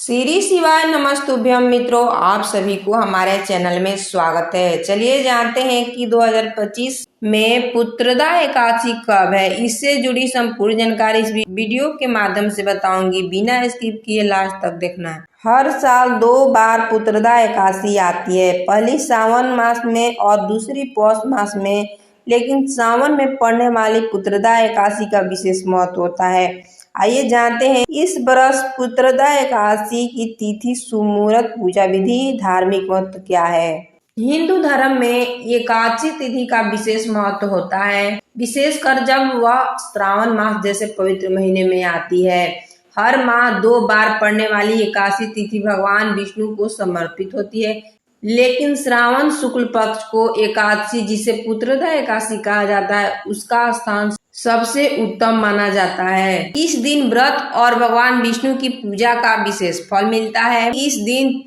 श्री शिवाय नमस्तुभ्यम मित्रों, आप सभी को हमारे चैनल में स्वागत है। चलिए जानते हैं कि 2025 में पुत्रदा एकादशी कब है। इससे जुड़ी संपूर्ण जानकारी इस वीडियो के माध्यम से बताऊंगी, बिना स्किप किए लास्ट तक देखना है। हर साल 2 बार पुत्रदा एकादशी आती है, पहली सावन मास में और दूसरी पौष मास में। लेकिन सावन में पड़ने वाली पुत्रदा एकादशी का विशेष महत्व होता है। आइए जानते हैं इस वर्ष पुत्रदा एकादशी की तिथि, शुभ मुहूर्त, पूजा विधि, धार्मिक महत्व क्या है। हिंदू धर्म में एकादशी तिथि का विशेष महत्व होता है, विशेषकर जब वह श्रावण मास जैसे पवित्र महीने में आती है। हर माह 2 बार पड़ने वाली एकादशी तिथि भगवान विष्णु को समर्पित होती है, लेकिन श्रावण शुक्ल पक्ष को एकादशी, जिसे पुत्रदा एकादशी कहा जाता है, उसका स्थान सबसे उत्तम माना जाता है। इस दिन व्रत और भगवान विष्णु की पूजा का विशेष फल मिलता है। इस दिन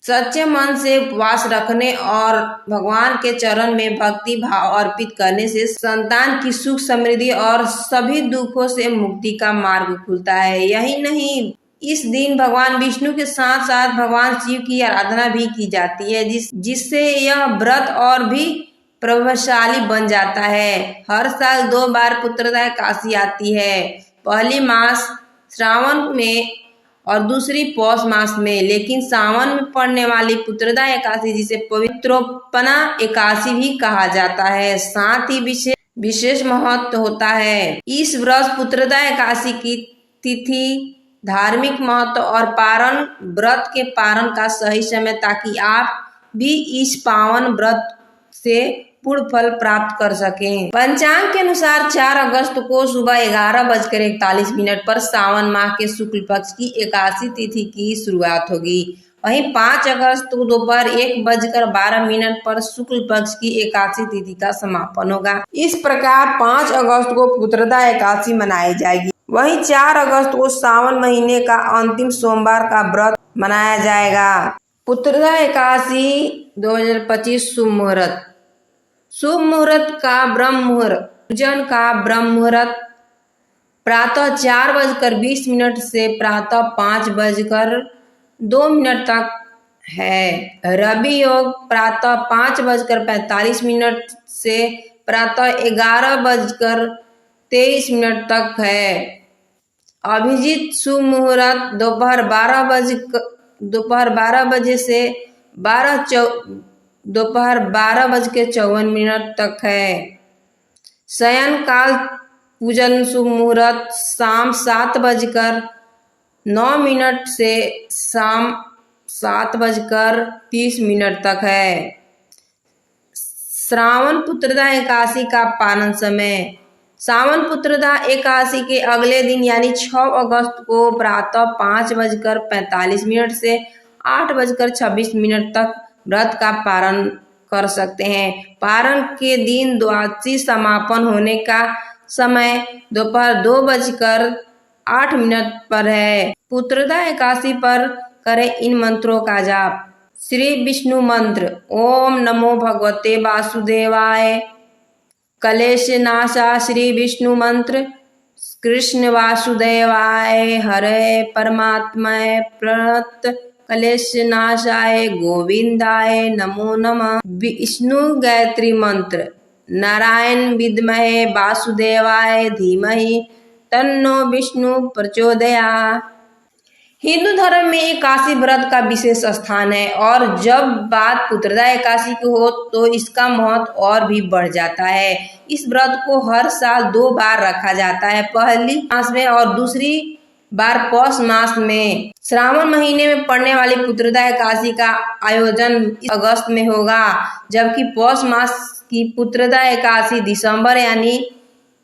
सच्चे मन से उपवास रखने और भगवान के चरण में भक्ति भाव अर्पित करने से संतान की सुख समृद्धि और सभी दुखों से मुक्ति का मार्ग खुलता है। यही नहीं, इस दिन भगवान विष्णु के साथ साथ भगवान शिव की आराधना भी की जाती है, जिससे यह व्रत और भी प्रभावशाली बन जाता है। हर साल 2 बार पुत्रदा एकादशी आती है, पहली मास श्रावण में और दूसरी पौष मास में। लेकिन सावन में पड़ने वाली पुत्रदा एकादशी, जिसे पवित्रोपना एकादशी भी कहा जाता है, साथ ही विशेष महत्व होता है। इस वर्ष पुत्रदा एकादशी की तिथि, धार्मिक महत्व और पारण, व्रत के पारण का सही समय, ताकि आप भी इस पावन व्रत से पूर्ण फल प्राप्त कर सकें। पंचांग के अनुसार 4 अगस्त को सुबह 11:41 पर सावन माह के शुक्ल पक्ष की एकादशी तिथि की शुरुआत होगी। वहीं 5 अगस्त को दोपहर 1:12 पर शुक्ल पक्ष की एकादशी तिथि का समापन होगा। इस प्रकार 5 अगस्त को पुत्रदा एकादशी मनाई जाएगी। वहीं 4 अगस्त को सावन महीने का अंतिम सोमवार का व्रत मनाया जाएगा। पुत्रदा एकादशी 2025 शुभ मुहूर्त। शुभ मुहूर्त का ब्रह्म मुहूर्त, पूजन का ब्रह्म मुहूर्त प्रातः 4:20 से प्रातः 5:02 तक है। रवि योग प्रातः 5:45 से प्रातः 11:23 तक है। अभिजीत शुभ मुहूर्त दोपहर 12 बजे से दोपहर 12:54 तक है। शयन काल पूजन शुभ मुहूर्त शाम 7:09 से शाम 7:30 तक है। श्रावण पुत्रदा एकादशी का पारण समय, सावन पुत्रदा एकादशी के अगले दिन यानी 6 अगस्त को प्रातः 5:45 से 8:26 तक व्रत का पारण कर सकते हैं। पारण के दिन द्वादशी समापन होने का समय दोपहर 2:08 पर है। पुत्रदा एकादशी पर करें इन मंत्रों का जाप। श्री विष्णु मंत्र, ओम नमो भगवते वासुदेवाय। कलेश नाशा श्री विष्णु मंत्र, कृष्ण वासुदेवाय हरे परमात्माय प्रणत कलेश नाशाय गोविंदाय नमो नमः। विष्णु गायत्री मंत्र, नारायण विद्महे वासुदेवाय धीमहि तन्नो विष्णु प्रचोदयात्। हिंदू धर्म में एकादशी व्रत का विशेष स्थान है, और जब बात पुत्रदा एकादशी की हो तो इसका महत्व और भी बढ़ जाता है। इस व्रत को हर साल 2 बार रखा जाता है, पहली मास में और दूसरी बार पौष मास में। श्रावण महीने में पड़ने वाली पुत्रदा एकादशी का आयोजन अगस्त में होगा, जबकि पौष मास की पुत्रदा एकादशी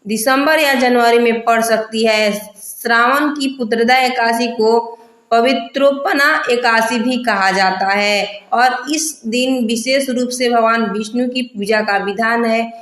दिसंबर या जनवरी में पड़ सकती है। श्रावण की पुत्रदा एकादशी को पवित्रोपना एकादशी भी कहा जाता है, और इस दिन विशेष रूप से भगवान विष्णु की पूजा का विधान है।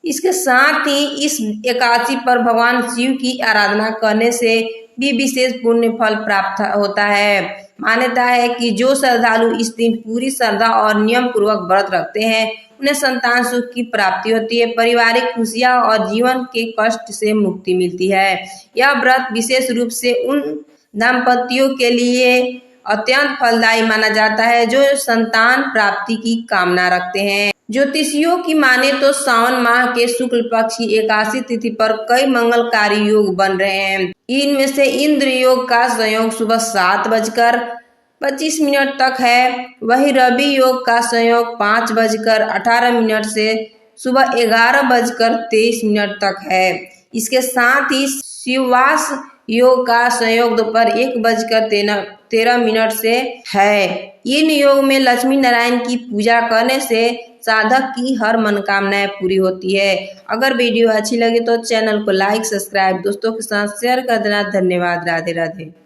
इसके साथ ही इस एकादशी पर भगवान शिव की आराधना करने से भी विशेष पुण्य फल प्राप्त होता है। मान्यता है कि जो श्रद्धालु इस दिन पूरी श्रद्धा और नियम पूर्वक व्रत रखते हैं, उन्हें संतान सुख की प्राप्ति होती है, पारिवारिक खुशियां और जीवन के कष्ट से मुक्ति मिलती है। यह व्रत विशेष रूप से उन दाम्पत्यों के लिए अत्यंत फलदायी माना जाता है, जो संतान प्राप्ति की कामना रखते हैं। ज्योतिषियों की माने तो सावन माह के शुक्ल पक्ष की एकादशी तिथि पर कई मंगलकारी योग बन रहे हैं। इनमें से इंद्र योग का संयोग सुबह 7:25 तक है। वही रवि योग का संयोग 5:18 से सुबह 11:23 तक है। इसके साथ ही शिववास योग का संयोग दोपहर 1:13 से है। इन योग में लक्ष्मी नारायण की पूजा करने से साधक की हर मनोकामनाएं पूरी होती है। अगर वीडियो अच्छी लगे तो चैनल को लाइक, सब्सक्राइब, दोस्तों के साथ शेयर कर देना। धन्यवाद। राधे राधे।